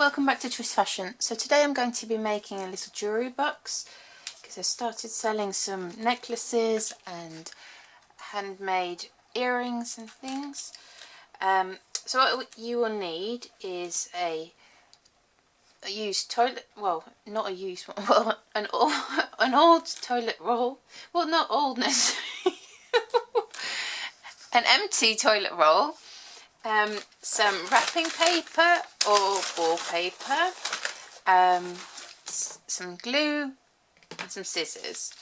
welcome back to Twist Fashion. So today I'm going to be making a little jewellery box because I started selling some necklaces and handmade earrings and things. So what you will need is a used toilet, well not a used one, well an old toilet roll, well not old necessarily, an empty toilet roll, some wrapping paper or wallpaper, some glue and some scissors.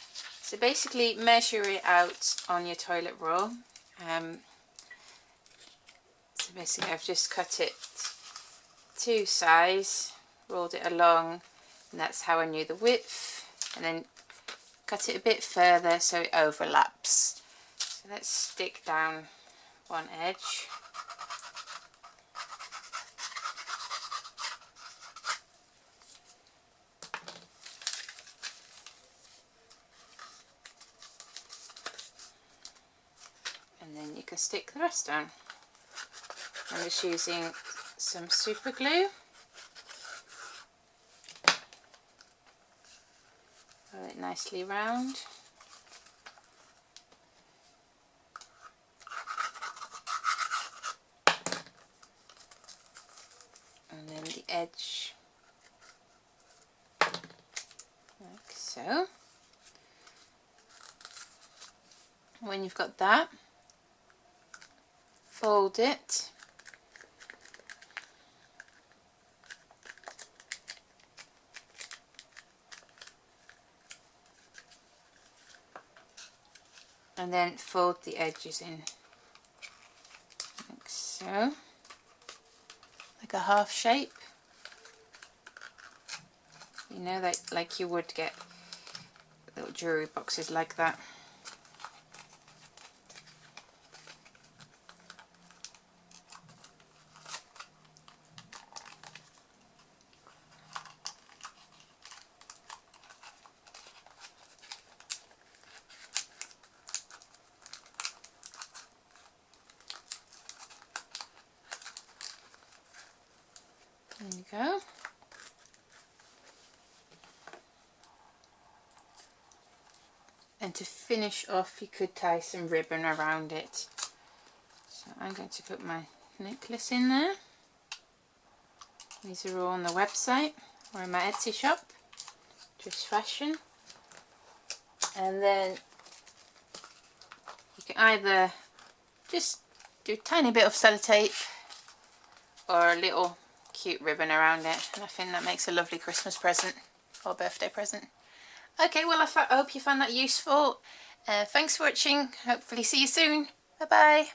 So basically measure it out on your toilet roll. So basically I've just cut it to size, rolled it along, and that's how I knew the width, and then cut it a bit further so it overlaps. So let's stick down one edge. And then you can stick the rest down. I'm just using some super glue. Roll it nicely round. And then the edge, like so. When you've got that, fold it. And then fold the edges in, like so, like a half shape. You know, like you would get little jewellery boxes like that. There you go. And to finish off, you could tie some ribbon around it. So I'm going to put my necklace in there. These are all on the website or in my Etsy shop, Twist Fashion. And then you can either just do a tiny bit of sellotape or a little cute ribbon around it, and I think that makes a lovely Christmas present or birthday present. Okay, well I hope you found that useful. Thanks for watching. Hopefully see you soon. Bye bye.